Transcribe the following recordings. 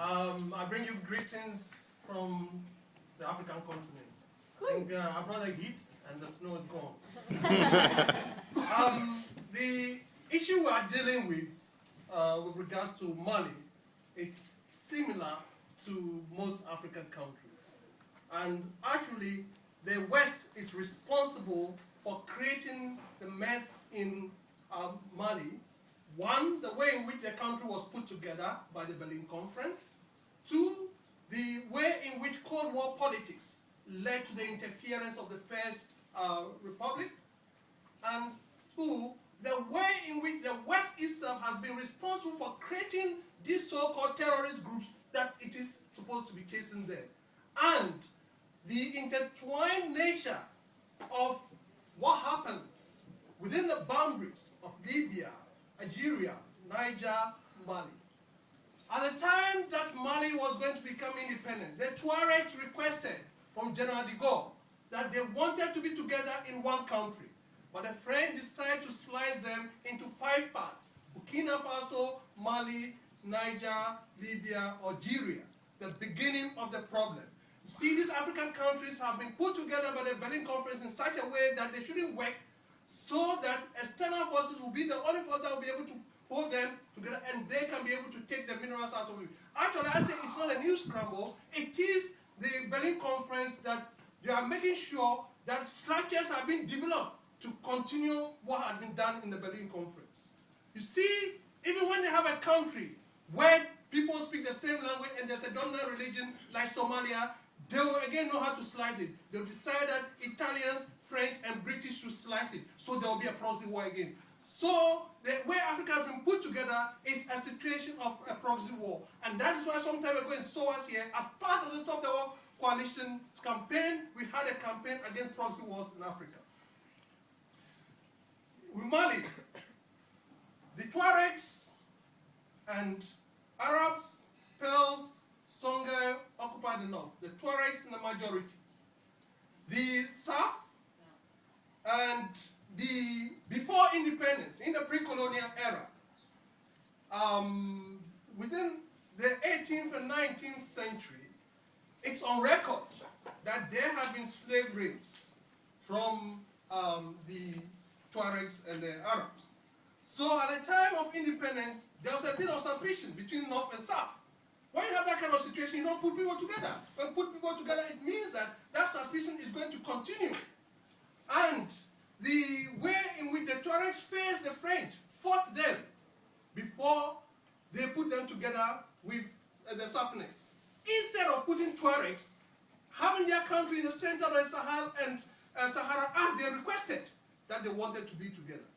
I bring you greetings from the African continent. I think I brought the heat and the snow is gone. The issue we are dealing with regards to Mali, it's similar to most African countries. And actually, the West is responsible for creating the mess in Mali. One, the way in which the country was put together by the Berlin Conference. Two, the way in which Cold War politics led to the interference of the First Republic. And two, the way in which the West itself has been responsible for creating these so-called terrorist groups that it is supposed to be chasing there. And the intertwined nature of what happens within the boundaries of Libya, Algeria, Niger, Mali. At the time that Mali was going to become independent, the Tuaregs requested from General de Gaulle that they wanted to be together in one country. But the French decided to slice them into 5 parts: Burkina Faso, Mali, Niger, Libya, Algeria. The beginning of the problem. You see, these African countries have been put together by the Berlin Conference in such a way that they shouldn't work, so that external forces will be the only force that will be able to hold them together, and they can be able to take the minerals out of it. Actually, I say it's not a new scramble. It is the Berlin Conference that they are making sure that structures have been developed to continue what had been done in the Berlin Conference. You see, even when they have a country where people speak the same language and there's a dominant religion like Somalia, they will again know how to slice it. They'll decide that Italians, French, and British should slice it, so there will be a proxy war again. So the way Africa has been put together is a situation of a proxy war. And that is why some time ago in SOAS here, as part of the Stop the War Coalition's campaign, we had a campaign against proxy wars in Africa. With Mali, the Tuaregs and Arabs, Pearls, Songhai occupied the north. The Tuaregs in the majority. The South and before independence, in the pre-colonial era, within the 18th and 19th century, it's on record that there have been slave raids from the Tuaregs and the Arabs. So at the time of independence, there was a bit of suspicion between North and South. When you have that kind of situation, you don't put people together. When you put people together, it means that that suspicion is going to continue. And the way in which the Tuaregs faced the French, fought them before they put them together with the Southerners. Instead of putting Tuaregs, having their country in the center of the Sahel and Sahara as they requested that they wanted to be together.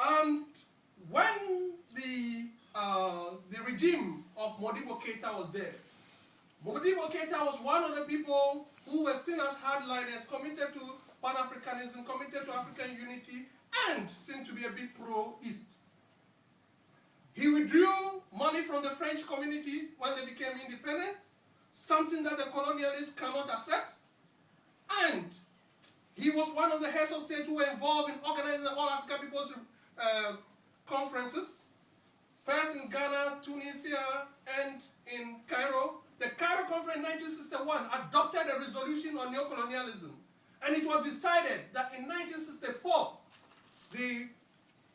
And when the regime of Modibo Keita was there, Modibo Keita was one of the people who were seen as hardliners, committed to Pan-Africanism, committed to African unity, and seemed to be a bit pro-East. He withdrew money from the French community when they became independent, something that the colonialists cannot accept. And he was one of the heads of state who were involved in organizing the All African People's conferences, first in Ghana, Tunisia, and in Cairo. The Cairo Conference in 1961 adopted a resolution on neocolonialism. And it was decided that in 1964, the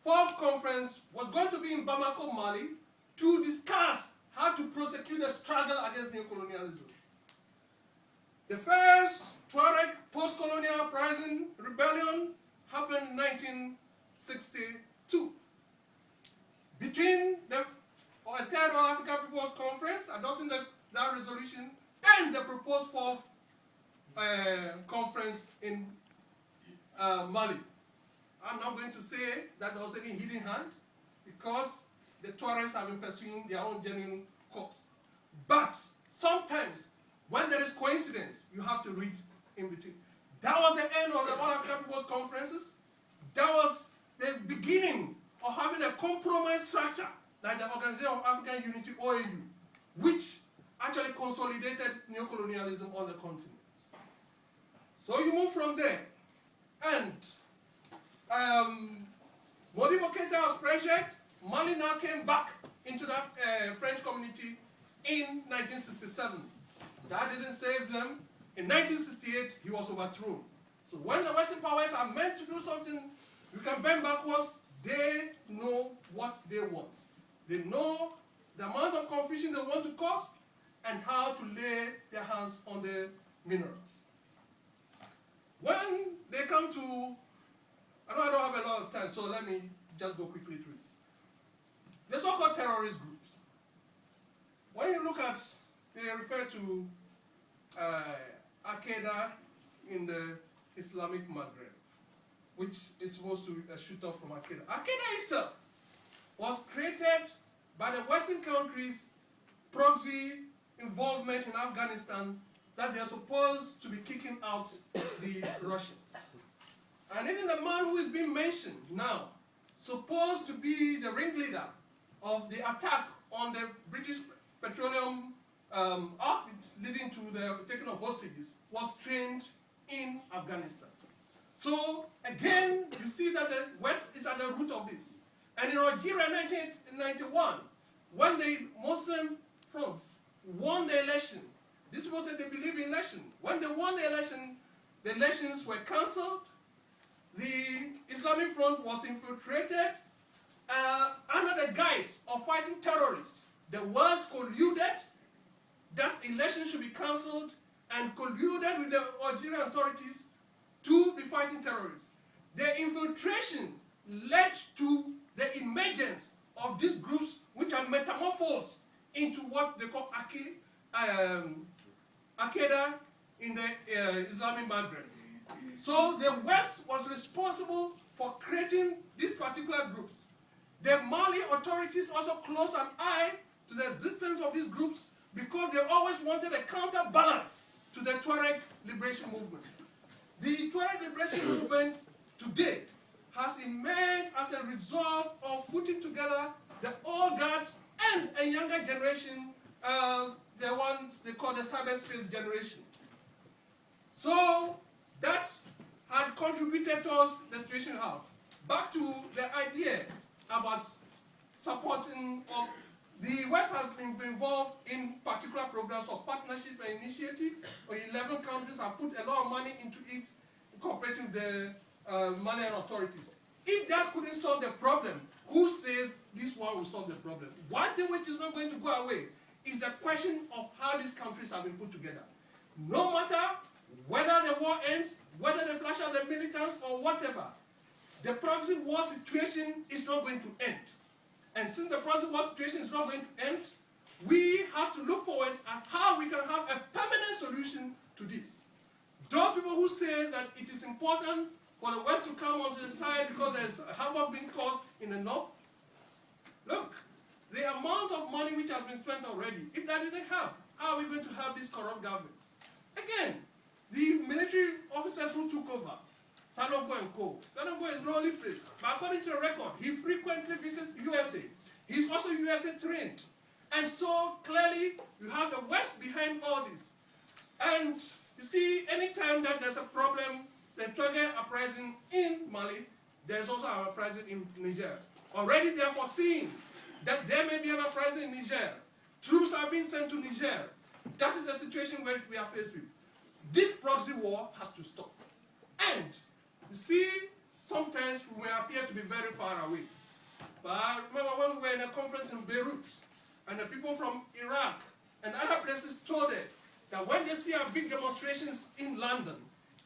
fourth conference was going to be in Bamako, Mali, to discuss how to prosecute the struggle against neocolonialism. The first Tuareg post-colonial uprising rebellion happened in 1962. Between the Third All African People's Conference adopting that resolution and the proposed fourth conference in Mali. I'm not going to say that there was any hidden hand, because the Tuaregs have been pursuing their own genuine course. But sometimes, when there is coincidence, you have to read in between. That was the end of the All African People's Conferences. That was the beginning of having a compromise structure, like the Organization of African Unity, OAU, which actually consolidated neocolonialism on the continent. So you move from there, and Modibo Keita was pressured. Mali now came back into the French 1967. That didn't save them. In 1968, he was overthrown. So when the Western powers are meant to do something, you can bend backwards, they know what they want. They know the amount of confusion they want to cause and how to lay their hands on the minerals. When they come to, I know I don't have a lot of time, so let me just go quickly through this. The so-called terrorist groups. When you look at, they refer to Al-Qaeda in the Islamic Maghreb, which is supposed to shoot off from Al-Qaeda. Al-Qaeda itself was created by the Western countries' proxy involvement in Afghanistan that they're supposed to be kicking out the Russians. And even the man who is being mentioned now, supposed to be the ringleader of the attack on the British petroleum outfit leading to the taking of hostages, was trained in Afghanistan. So again, you see that the West is at the root of this. And in Algeria in 1991, when the Muslim fronts won the election, this was that they believe in election. When they won the elections were cancelled. The Islamic Front was infiltrated under the guise of fighting terrorists. The West colluded that elections should be cancelled and colluded with the Algerian authorities to be fighting terrorists. The infiltration led to the emergence of these groups which are metamorphosed into what they call Al-Qaeda in the Islamic Maghreb. So the West was responsible for creating these particular groups. The Mali authorities also closed an eye to the existence of these groups because they always wanted a counterbalance to the Tuareg liberation movement. The Tuareg liberation movement today has emerged as a result of putting together the old guards and a younger generation, the ones they call the cyberspace generation. So that had contributed towards the situation we have. Back to the idea about supporting of the West has been involved in particular programs of partnership and initiative. 11 countries have put a lot of money into it, cooperating with the Malian authorities. If that couldn't solve the problem, who says this one will solve the problem? One thing which is not going to go away is the question of how these countries have been put together. No matter whether the war ends, whether they flash out the militants or whatever, the proxy war situation is not going to end. And since the proxy war situation is not going to end, we have to look forward at how we can have a permanent solution to this. Those people who say that it is important for the West to come onto the side because there's havoc being caused in the North, look, the amount of money which has been spent already, if that didn't help, how are we going to help these corrupt governments? Again, the military officers who took over, Sanogo and Co. Sanogo is lonely place, but according to the record, he frequently visits USA. He's also USA trained. And so clearly, you have the West behind all this. And you see, anytime that there's a problem, the Tuareg uprising in Mali, there's also an uprising in Niger. Already they are foreseeing that there may be an uprising in Niger. Troops are being sent to Niger. That is the situation where we are faced with. This proxy war has to stop. And you see, sometimes we may appear to be very far away. But I remember when we were in a conference in Beirut, and the people from Iraq and other places told us that when they see our big demonstrations in London,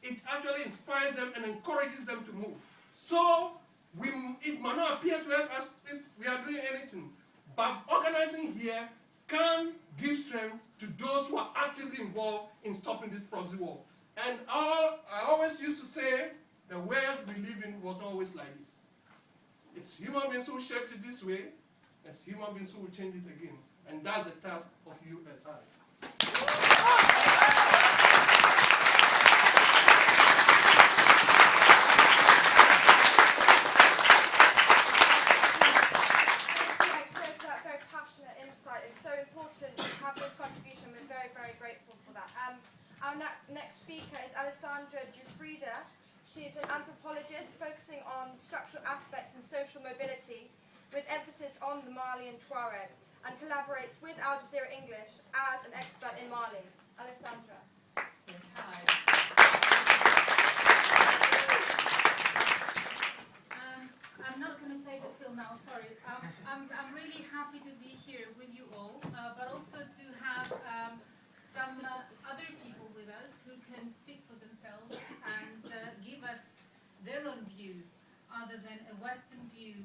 it actually inspires them and encourages them to move. So it might not appear to us as if we are doing anything, but organizing here can give strength to those who are actively involved in stopping this proxy war. And I always used to say, the world we live in was not always like this. It's human beings who shaped it this way, it's human beings who will change it again. And that's the task of you and I. Next speaker is Alessandra Giuffrida. She is an anthropologist focusing on structural aspects and social mobility with emphasis on the Mali and Tuareg. and collaborates with Al Jazeera English as an expert in Mali. Alessandra. Yes, hi. I'm not going to play the film now, sorry. I'm really happy to be here with you all, but also to have some other people with us who can speak for themselves and give us their own view, other than a Western view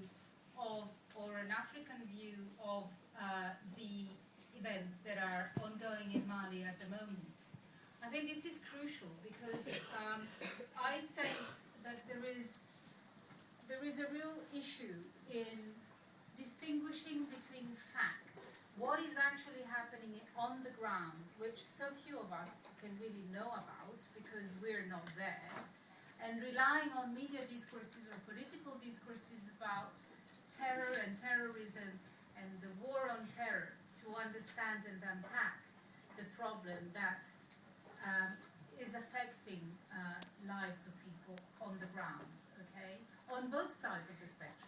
of, or an African view of the events that are ongoing in Mali at the moment. I think this is crucial because I sense that there is a real issue in distinguishing between facts, what is actually happening on the ground, which so few of us can really know about because we're not there, and relying on media discourses or political discourses about terror and terrorism and the war on terror to understand and unpack the problem that is affecting lives of people on the ground, okay? On both sides of the spectrum.